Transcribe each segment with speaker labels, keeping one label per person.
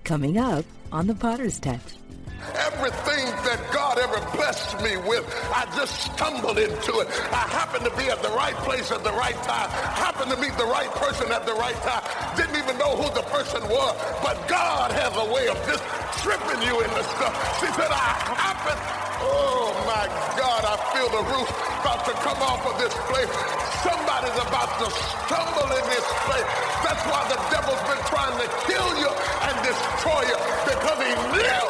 Speaker 1: Coming up on The Potter's Touch.
Speaker 2: Everything that God ever blessed me with, I just stumbled into it. I happened to be at the right place at the right time. Happened to meet the right person at the right time. Didn't even know who the person was. But God has a way of just tripping you into stuff. She said, I happened. Oh my God, I feel the roof about to come off of this place. Somebody's about to stumble in this place. That's why the devil's been trying to kill you and destroy you, because he knew.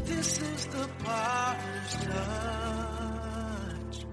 Speaker 3: This is the Potter's Touch.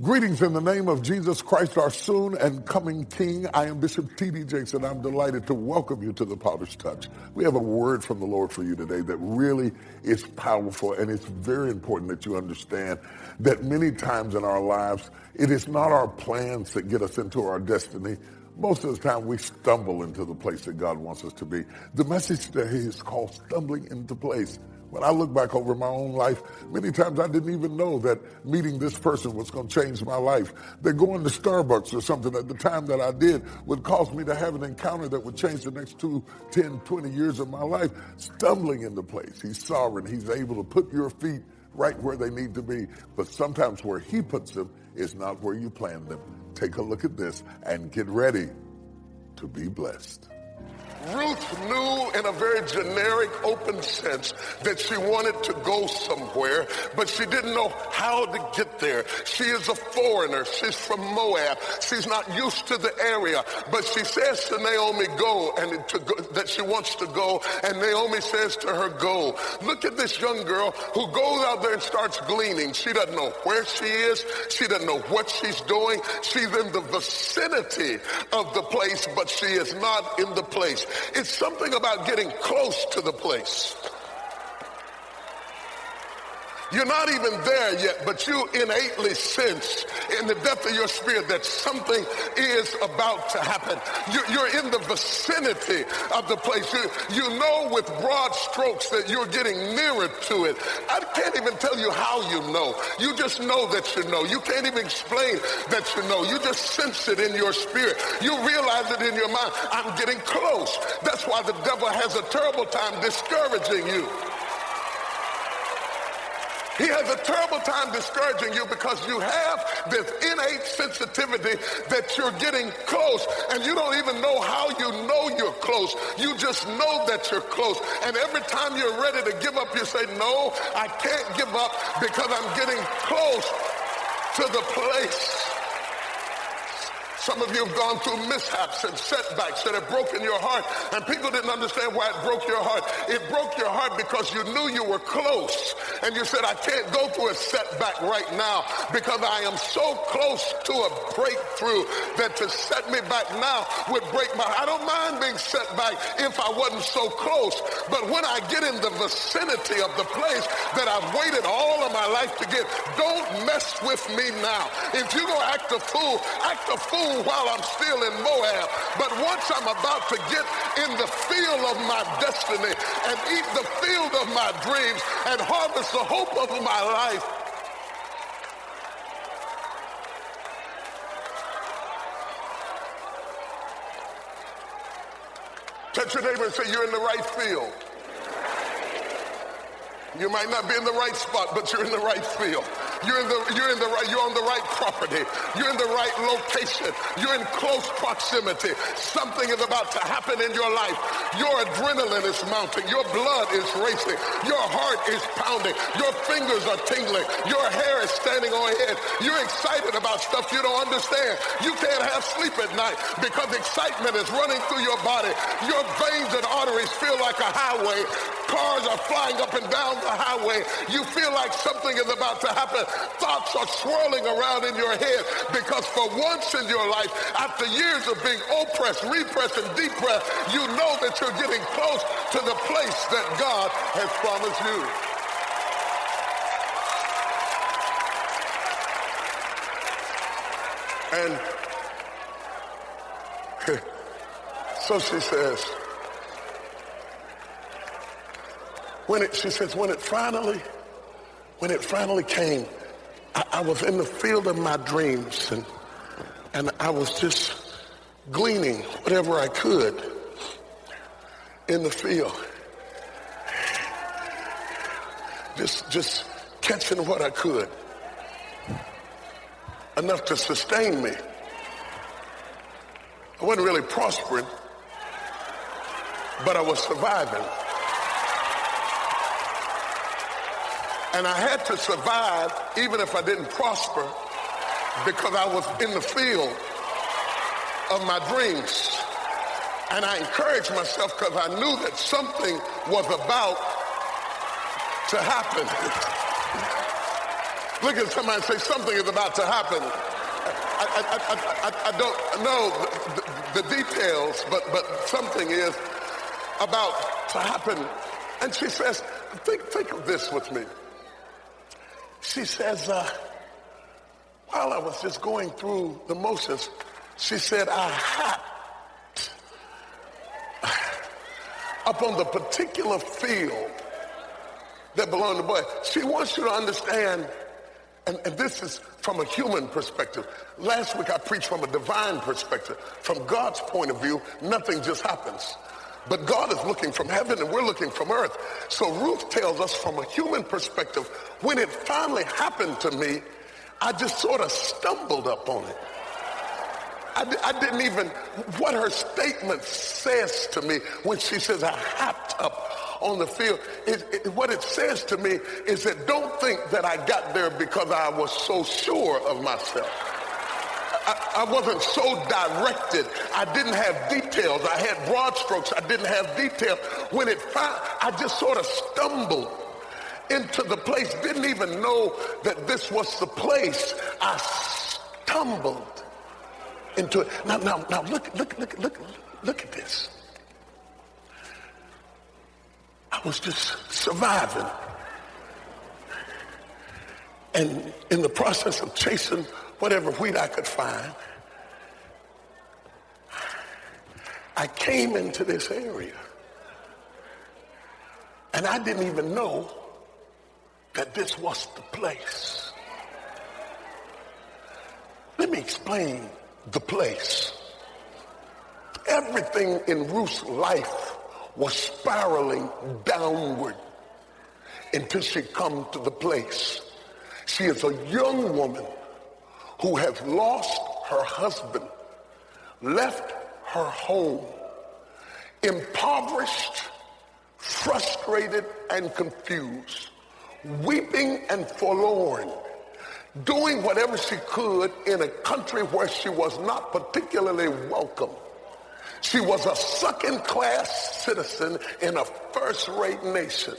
Speaker 4: Greetings in the name of Jesus Christ, our soon and coming King. I am Bishop T.D. Jakes, and I'm delighted to welcome you to the Potter's Touch. We have a word from the Lord for you today that really is powerful, and it's very important that you understand that many times in our lives, it is not our plans that get us into our destiny. Most of the time, we stumble into the place that God wants us to be. The message today is called Stumbling into Place. When I look back over my own life, many times I didn't even know that meeting this person was going to change my life. That going to Starbucks or something at the time that I did would cause me to have an encounter that would change the next 2, 10, 20 years of my life. Stumbling into place. He's sovereign. He's able to put your feet right where they need to be. But sometimes where he puts them is not where you planned them. Take a look at this and get ready to be blessed.
Speaker 2: Ruth knew in a very generic, open sense that she wanted to go somewhere, but she didn't know how to get there. She is a foreigner. She's from Moab. She's not used to the area, but she says to Naomi, go, and that she wants to go, and Naomi says to her, go. Look at this young girl who goes out there and starts gleaning. She doesn't know where she is. She doesn't know what she's doing. She's in the vicinity of the place, but she is not in the place. It's something about getting close to the place. You're not even there yet, but you innately sense in the depth of your spirit that something is about to happen. You're in the vicinity of the place. You know with broad strokes that you're getting nearer to it. I can't even tell you how you know. You just know that you know. You can't even explain that you know. You just sense it in your spirit. You realize it in your mind. I'm getting close. That's why the devil has a terrible time discouraging you. He has a terrible time discouraging you because you have this innate sensitivity that you're getting close, and you don't even know how you know you're close. You just know that you're close, and every time you're ready to give up, you say, no, I can't give up because I'm getting close to the place. Some of you have gone through mishaps and setbacks that have broken your heart, and people didn't understand why it broke your heart. It broke your heart because you knew you were close, and you said, I can't go through a setback right now because I am so close to a breakthrough that to set me back now would break my heart. I don't mind being set back if I wasn't so close, but when I get in the vicinity of the place that I've waited all of my life to get, don't mess with me now. If you're going to act a fool while I'm still in Moab. But once I'm about to get in the field of my destiny and eat the field of my dreams and harvest the hope of my life, touch your neighbor and say, you're in the right field. You might not be in the right spot, but you're in the right field. You're on the right property. You're in the right location. You're in close proximity. Something is about to happen in your life. Your adrenaline is mounting. Your blood is racing. Your heart is pounding. Your fingers are tingling. Your hair is standing on end. You're excited about stuff you don't understand. You can't have sleep at night because excitement is running through your body. Your veins and arteries feel like a highway. Cars are flying up and down the highway. You feel like something is about to happen. Thoughts are swirling around in your head because for once in your life, after years of being oppressed, repressed, and depressed, you know that you're getting close to the place that God has promised you. And so she says, when it finally came, I was in the field of my dreams, and I was just gleaning whatever I could. in the field, just catching what I could, enough to sustain me. I wasn't really prospering, but I was surviving. And I had to survive even if I didn't prosper, because I was in the field of my dreams. And I encouraged myself because I knew that something was about to happen. Look at somebody and say, something is about to happen. I don't know the details, but something is about to happen. And she says, think of this with me. She says, while I was just going through the motions, she said, I hopped up on the particular field that belonged to boy. She wants you to understand, and this is from a human perspective. Last week I preached from a divine perspective. From God's point of view, nothing just happens. But God is looking from heaven and we're looking from earth. So Ruth tells us from a human perspective, when it finally happened to me, I just sort of stumbled up on it. I didn't even, what her statement says to me when she says I hopped up on the field, what it says to me is that don't think that I got there because I was so sure of myself. I wasn't so directed. I didn't have details. I had broad strokes. I didn't have detail. When I just sort of stumbled into the place. Didn't even know that this was the place. I stumbled into it. Now look at this. I was just surviving. And in the process of chasing whatever wheat I could find, I came into this area. And I didn't even know that this was the place. Let me explain the place. Everything in Ruth's life was spiraling downward until she come to the place. She is a young woman who has lost her husband, left her home, impoverished, frustrated, and confused, weeping and forlorn, doing whatever she could in a country where she was not particularly welcome. She was a second-class citizen in a first-rate nation.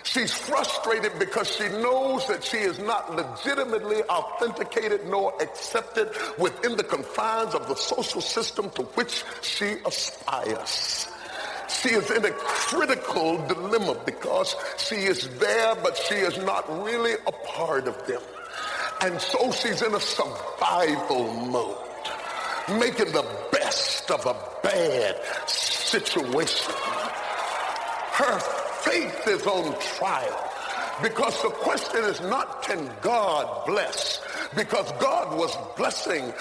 Speaker 2: She's frustrated because she knows that she is not legitimately authenticated nor accepted within the confines of the social system to which she aspires. She is in a critical dilemma because she is there, but she is not really a part of them. And so she's in a survival mode, making the best of a bad situation. Her faith is on trial because the question is not, can God bless? Because God was blessing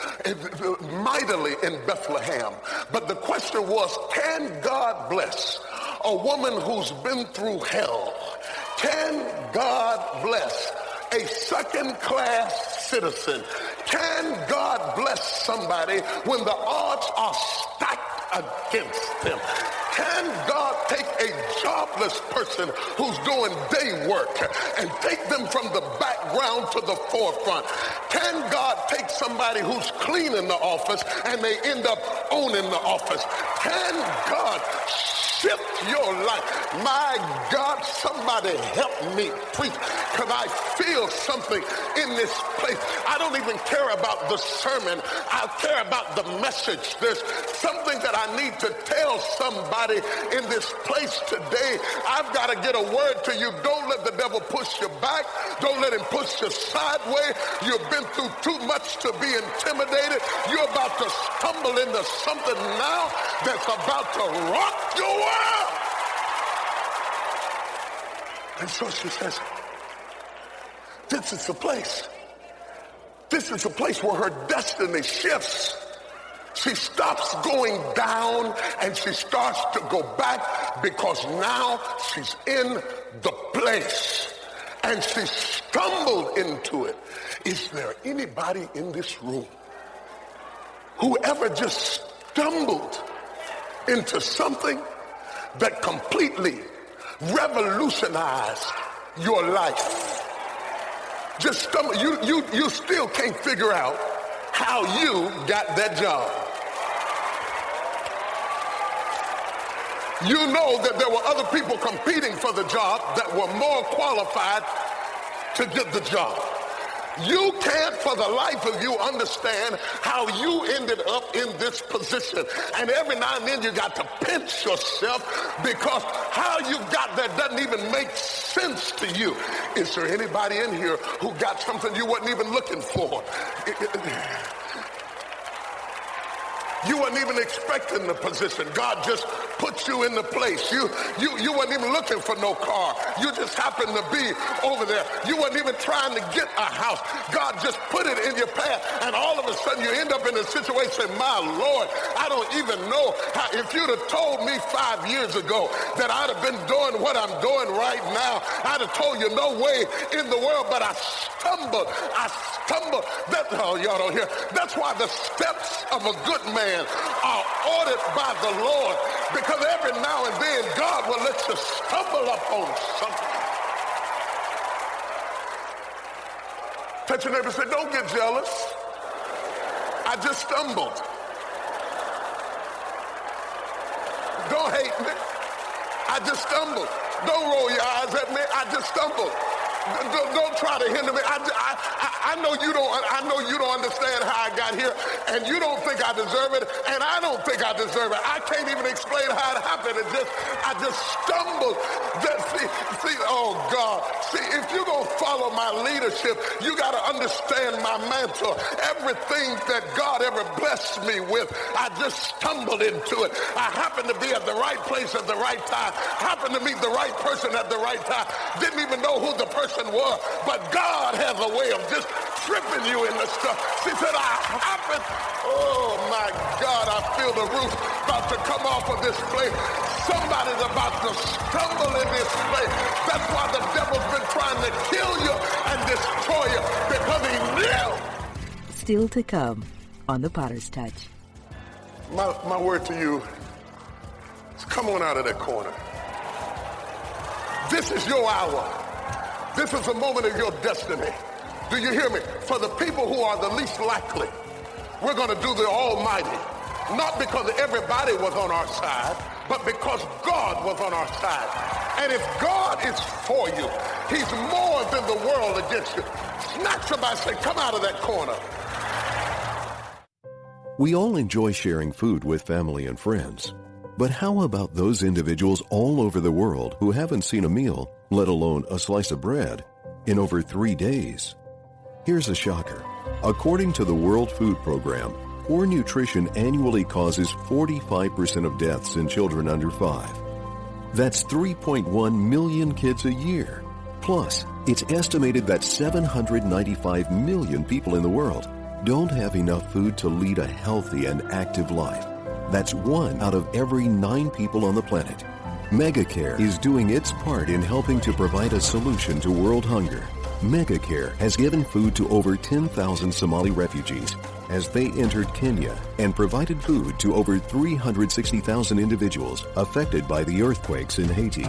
Speaker 2: mightily in Bethlehem. But the question was, can God bless a woman who's been through hell? Can God bless a second-class citizen? Can God bless somebody when the odds are stacked against them? Can God take a jobless person who's doing day work and take them from the background to the forefront? Can God take somebody who's cleaning the office and they end up owning the office? Can God shift your life? My God, somebody help me preach, because I feel something in this place. I don't even care about the sermon. I care about the message. There's something that I need to tell somebody in this place today. I've got to get a word to you. Don't let the devil push you back. Don't let him push you sideways. You've been through too much to be intimidated. You're about to stumble into something now that's about to rock your world. And so she says, this is the place. This is the place where her destiny shifts. She stops going down and she starts to go back because now she's in the place and she stumbled into it. Is there anybody in this room who ever just stumbled into something that completely revolutionized your life? Just stumble. You still can't figure out how you got that job. You know that there were other people competing for the job that were more qualified to get the job. You can't for the life of you understand how you ended up in this position. And every now and then you got to pinch yourself because how you got there doesn't even make sense to you. Is there anybody in here who got something you wasn't even looking for? You wasn't even expecting the position. God just put you in the place. You wasn't even looking for no car. You just happened to be over there. You wasn't even trying to get a house. God just put it in your path, and all of a sudden you end up in a situation, my Lord, I don't even know how. If you'd have told me 5 years ago that I'd have been doing what I'm doing right now, I'd have told you no way in the world, but I stumbled. Oh, y'all don't hear. That's why the steps of a good man are ordered by the Lord, because every now and then God will let you stumble up on something. Touch your neighbor and say, don't get jealous. I just stumbled. Don't hate me. I just stumbled. Don't roll your eyes at me. I just stumbled. Don't try to hinder me. I know you don't. I know you don't understand how I got here, and you don't think I deserve it, and I don't think I deserve it. I can't even explain how it happened. I just stumbled. See, oh God. See, if you're gonna follow my leadership, you got to understand my mantle. Everything that God ever blessed me with, I just stumbled into it. I happened to be at the right place at the right time. Happened to meet the right person at the right time. Didn't even know who the person was, but God has a way of just tripping you in the stuff. She said, I happened. Oh my God, I feel the roof about to come off of this place. Somebody's about to stumble in this place. That's why the devil's been trying to kill you and destroy you, because he knew.
Speaker 1: Still to come on the Potter's Touch.
Speaker 2: My word to you is come on out of that corner. This is your hour. This is the moment of your destiny. Do you hear me? For the people who are the least likely, we're going to do the Almighty. Not because everybody was on our side, but because God was on our side. And if God is for you, he's more than the world against you. Smack somebody, say, come out of that corner.
Speaker 5: We all enjoy sharing food with family and friends. But how about those individuals all over the world who haven't seen a meal, let alone a slice of bread, in over 3 days? Here's a shocker. According to the World Food Program, poor nutrition annually causes 45% of deaths in children under 5. That's 3.1 million kids a year. Plus, it's estimated that 795 million people in the world don't have enough food to lead a healthy and active life. That's 1 out of every 9 people on the planet. MegaCare is doing its part in helping to provide a solution to world hunger. MegaCare has given food to over 10,000 Somali refugees as they entered Kenya and provided food to over 360,000 individuals affected by the earthquakes in Haiti.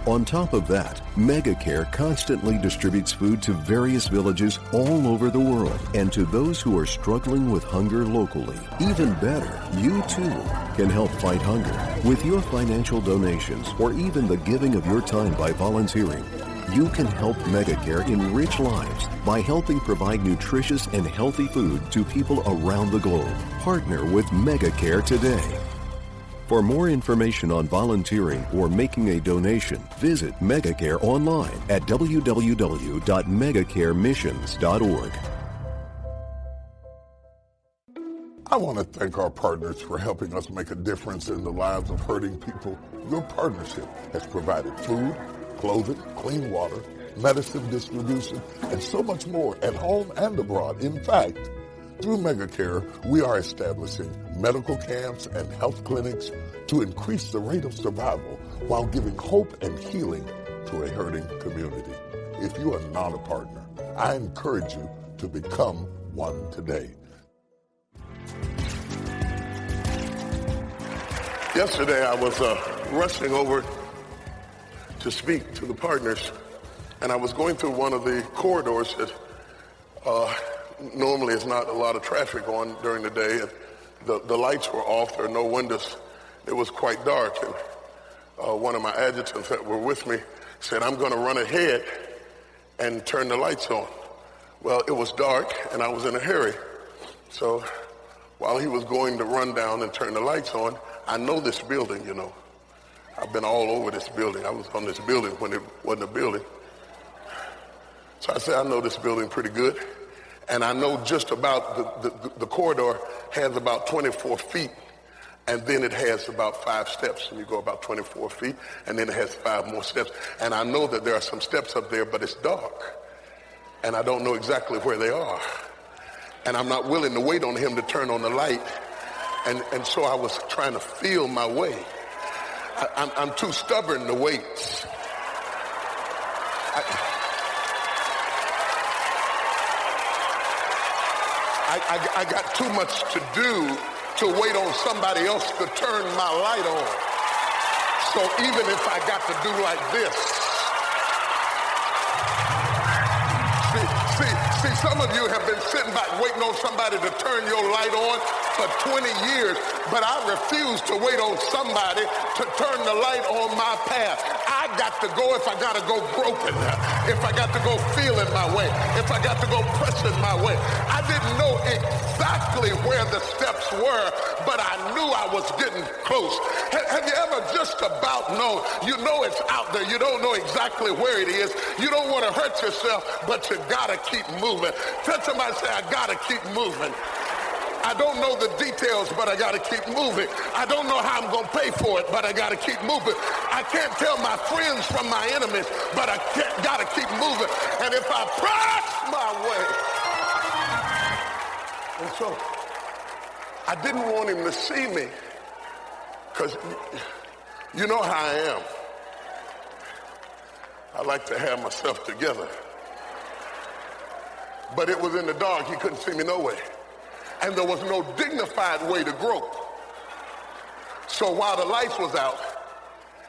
Speaker 5: On top of that, MegaCare constantly distributes food to various villages all over the world and to those who are struggling with hunger locally. Even better, you too can help fight hunger with your financial donations or even the giving of your time by volunteering. You can help MegaCare enrich lives by helping provide nutritious and healthy food to people around the globe. Partner with MegaCare today. For more information on volunteering or making a donation, visit MegaCare online at www.megacaremissions.org.
Speaker 4: I want to thank our partners for helping us make a difference in the lives of hurting people. Your partnership has provided food, clothing, clean water, medicine distribution, and so much more at home and abroad. In fact, Through MegaCare, we are establishing medical camps and health clinics to increase the rate of survival while giving hope and healing to a hurting community. If you are not a partner, I encourage you to become one today.
Speaker 2: Yesterday, I was rushing over to speak to the partners, and I was going through one of the corridors that normally is not a lot of traffic on during the day. The lights were off, there are no windows. It was quite dark, and one of my adjutants that were with me said, I'm going to run ahead and turn the lights on. Well, it was dark, and I was in a hurry. So while he was going to run down and turn the lights on, I know this building, you know. I've been all over this building. I was on this building when it wasn't a building. So I said, I know this building pretty good. And I know just about the corridor has about 24 feet. And then it has about 5 steps. And you go about 24 feet. And then it has 5 more steps. And I know that there are some steps up there, but it's dark. And I don't know exactly where they are. And I'm not willing to wait on him to turn on the light. And so I was trying to feel my way. I'm too stubborn to wait. I got too much to do to wait on somebody else to turn my light on. So even if I got to do like this. See, some of you have been sitting back waiting on somebody to turn your light on for 20 years, but I refuse to wait on somebody to turn the light on my path. I got to go if I got to go groping, if I got to go feeling my way, if I got to go pressing my way. I didn't know exactly where the steps were, but I knew I was getting close. Have you ever just about know, you know it's out there, you don't know exactly where it is, you don't want to hurt yourself, but you got to keep moving. Tell somebody, say, I got to keep moving. I don't know the details, but I got to keep moving. I don't know how I'm going to pay for it, but I got to keep moving. I can't tell my friends from my enemies, but I got to keep moving. And if I press my way. And so I didn't want him to see me because you know how I am. I like to have myself together. But it was in the dark. He couldn't see me no way. And there was no dignified way to grope. So while the lights was out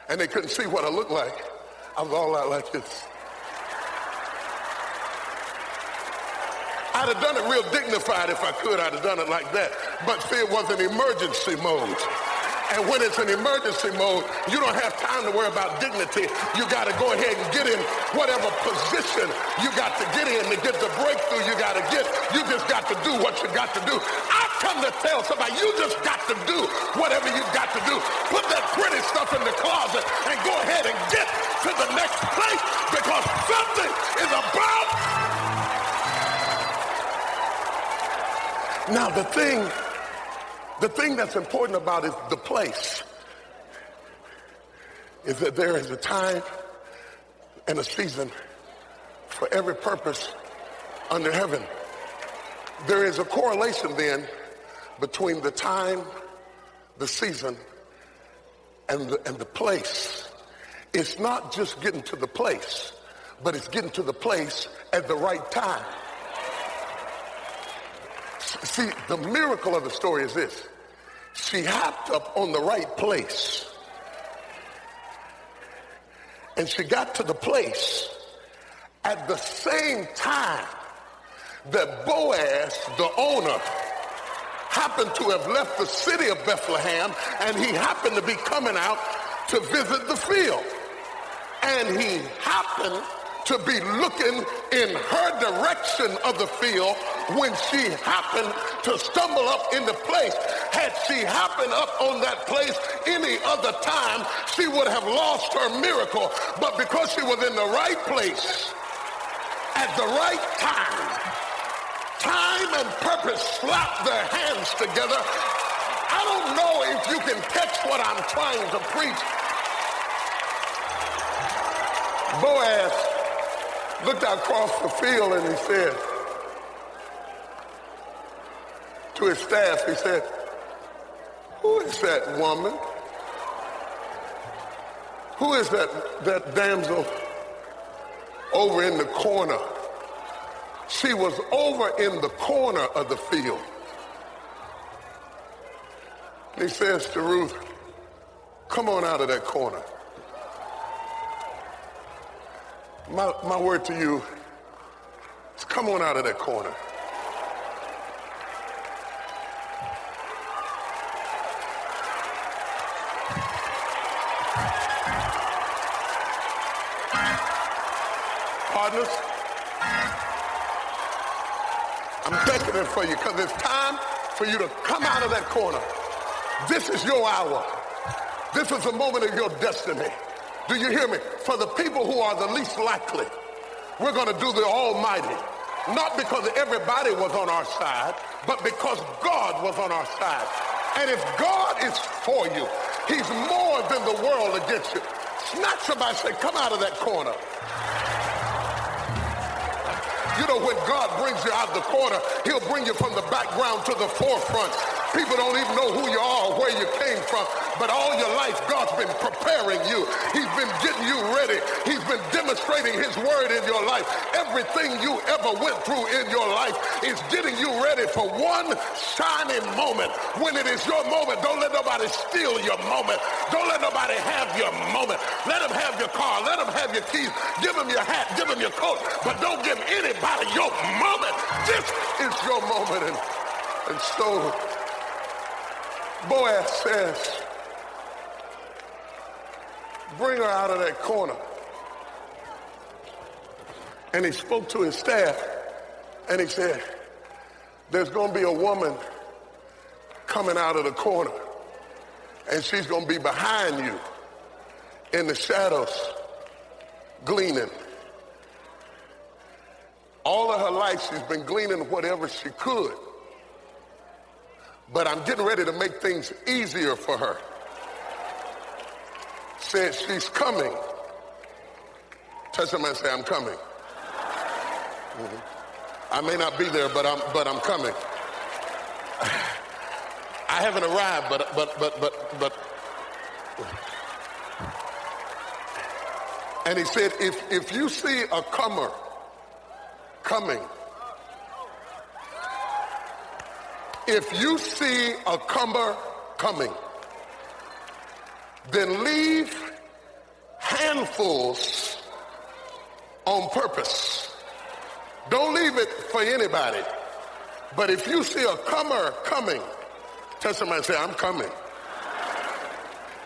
Speaker 2: and they couldn't see what I looked like, I was all out like this. I'd have done it real dignified if I could. I'd have done it like that. But see, it was an emergency mode. And when it's an emergency mode, you don't have time to worry about dignity. You got to go ahead and get in whatever position you got to get in to get the breakthrough you got to get. You just got to do what you got to do. I come to tell somebody, you just got to do whatever you got to do. Put that pretty stuff in the closet and go ahead and get to the next place because something is about. Now the thing that's important about it, the place, is that there is a time and a season for every purpose under heaven. There is a correlation then between the time, the season, and the place. It's not just getting to the place, but it's getting to the place at the right time. See, the miracle of the story is this. She hopped up on the right place. And she got to the place at the same time that Boaz, the owner, happened to have left the city of Bethlehem, and he happened to be coming out to visit the field. And he happened to be looking in her direction of the field when she happened to stumble up in the place. Had she happened up on that place any other time, she would have lost her miracle. But because she was in the right place at the right time, time and purpose slapped their hands together. I don't know if you can catch what I'm trying to preach. Boaz looked out across the field and he said, to his staff, he said, who is that woman? Who is that damsel over in the corner? She was over in the corner of the field. And he says to Ruth, come on out of that corner. My word to you is come on out of that corner. Partners, I'm beckoning for you because it's time for you to come out of that corner. This is your hour. This is the moment of your destiny. Do you hear me? For the people who are the least likely, we're going to do the Almighty. Not because everybody was on our side, but because God was on our side. And if God is for you, he's more than the world against you. Snatch somebody, say, come out of that corner. You know, when God brings you out of the corner, he'll bring you from the background to the forefront. People don't even know who you are or where you came from. But all your life, God's been preparing you. He's been getting you ready. He's been demonstrating his word in your life. Everything you ever went through in your life is getting you ready for one shining moment. When it is your moment, don't let nobody steal your moment. Don't let nobody have your moment. Let them have your car. Let them have your keys. Give them your hat. Give them your coat. But don't give anybody your moment. This is your moment. And so Boaz says, bring her out of that corner. And he spoke to his staff and he said, there's going to be a woman coming out of the corner and she's going to be behind you in the shadows gleaning. All of her life she's been gleaning whatever she could. But I'm getting ready to make things easier for her. Said she's coming. Touch somebody and say, I'm coming. I may not be there, but I'm coming. I haven't arrived, but. And he said, if you see a comer coming, if you see a comer coming, then leave handfuls on purpose. Don't leave it for anybody. But if you see a comer coming, tell somebody and say, I'm coming.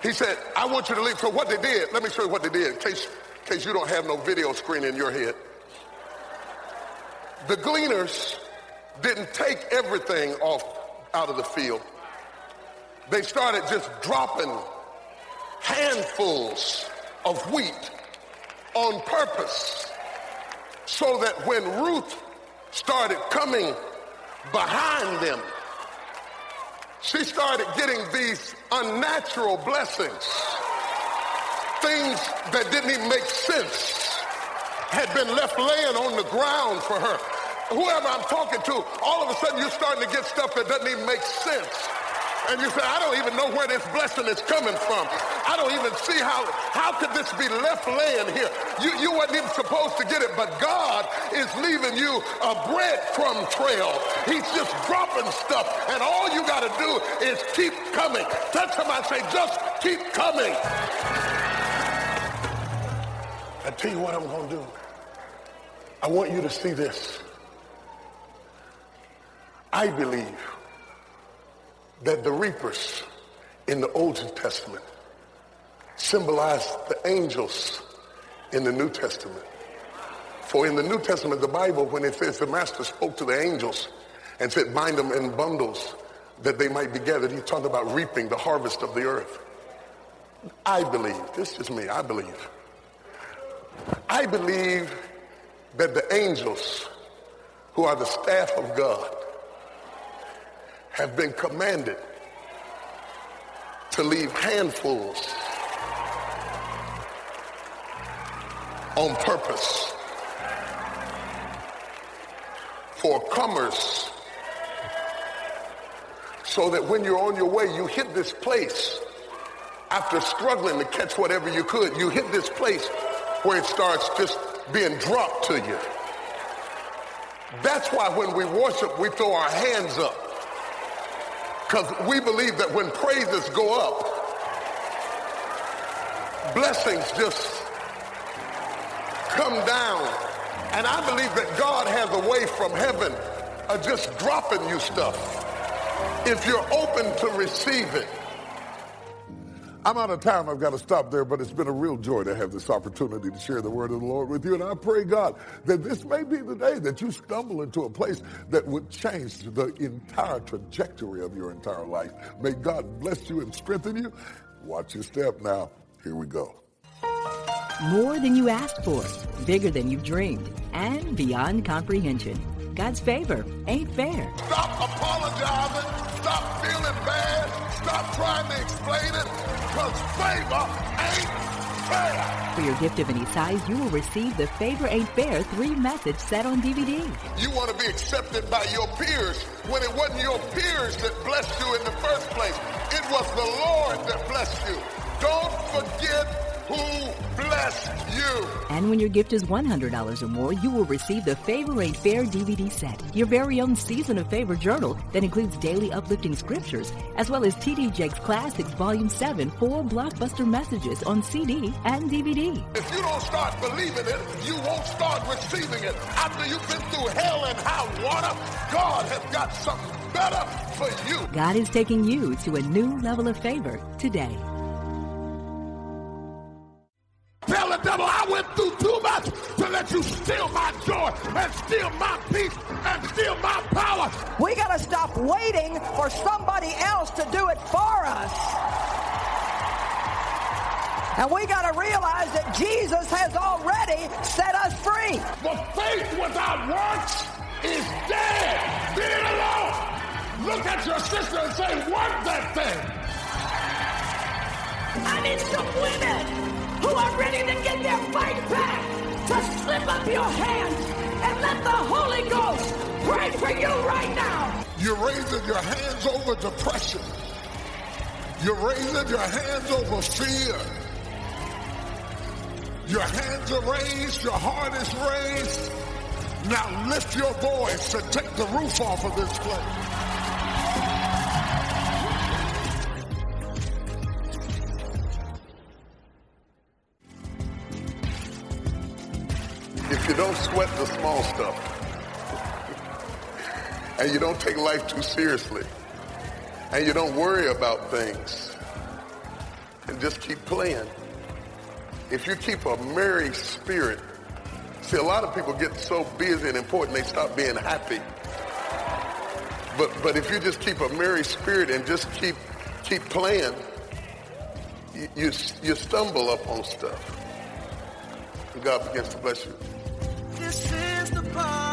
Speaker 2: He said, I want you to leave. So what they did, let me show you what they did in case you don't have no video screen in your head. The gleaners didn't take everything out of the field. They started just dropping handfuls of wheat on purpose so that when Ruth started coming behind them, she started getting these unnatural blessings. Things that didn't even make sense had been left laying on the ground for her. Whoever I'm talking to, all of a sudden you're starting to get stuff that doesn't even make sense. And you say, I don't even know where this blessing is coming from. I don't even see how could this be left laying here? You weren't even supposed to get it, but God is leaving you a breadcrumb trail. He's just dropping stuff, and all you got to do is keep coming. Touch somebody and say, just keep coming. I tell you what I'm going to do. I want you to see this. I believe that the reapers in the Old Testament symbolize the angels in the New Testament. For in the New Testament, the Bible, when it says the master spoke to the angels and said, bind them in bundles that they might be gathered, he's talking about reaping the harvest of the earth. I believe, this is me, I believe that the angels who are the staff of God have been commanded to leave handfuls on purpose for comers so that when you're on your way, you hit this place. After struggling to catch whatever you could, you hit this place where it starts just being dropped to you. That's why when we worship, we throw our hands up. Because we believe that when praises go up, blessings just come down. And I believe that God has a way from heaven of just dropping you stuff if you're open to receive it.
Speaker 4: I'm out of time. I've got to stop there, but it's been a real joy to have this opportunity to share the word of the Lord with you. And I pray, God, that this may be the day that you stumble into a place that would change the entire trajectory of your entire life. May God bless you and strengthen you. Watch your step now. Here we go.
Speaker 1: More than you asked for, bigger than you dreamed, and beyond comprehension. God's favor ain't fair.
Speaker 2: Stop apologizing. Stop feeling bad. Stop trying to explain it, because favor ain't fair.
Speaker 1: For your gift of any size, you will receive the Favor Ain't Fair 3-message set on DVD.
Speaker 2: You want to be accepted by your peers when it wasn't your peers that blessed you in the first place. It was the Lord that blessed you. Don't forget who blessed you.
Speaker 1: And when your gift is $100 or more, you will receive the Favor Ain't Fair DVD set, your very own Season of Favor journal that includes daily uplifting scriptures, as well as T.D. Jakes Classics Volume 7, 4 blockbuster messages on CD and DVD.
Speaker 2: If you don't start believing it, you won't start receiving it. After you've been through hell and high water, God has got something better for you.
Speaker 1: God is taking you to a new level of favor today.
Speaker 2: Tell the devil I went through too much to let you steal my joy and steal my peace and steal my power.
Speaker 6: We got to stop waiting for somebody else to do it for us. And we got to realize that Jesus has already set us free.
Speaker 2: But faith without works is dead. Leave it alone. Look at your sister and say, work that thing.
Speaker 6: I need some women who are ready to get their fight back, to slip up your hands and let the Holy Ghost pray for you right now.
Speaker 2: You're raising your hands over depression. You're raising your hands over fear. Your hands are raised, your heart is raised. Now lift your voice and take the roof off of this place. If you don't sweat the small stuff, and you don't take life too seriously, and you don't worry about things, and just keep playing, if you keep a merry spirit, see, a lot of people get so busy and important they stop being happy. But if you just keep a merry spirit and just keep playing, you stumble up on stuff. And God begins to bless you.
Speaker 3: This is the part.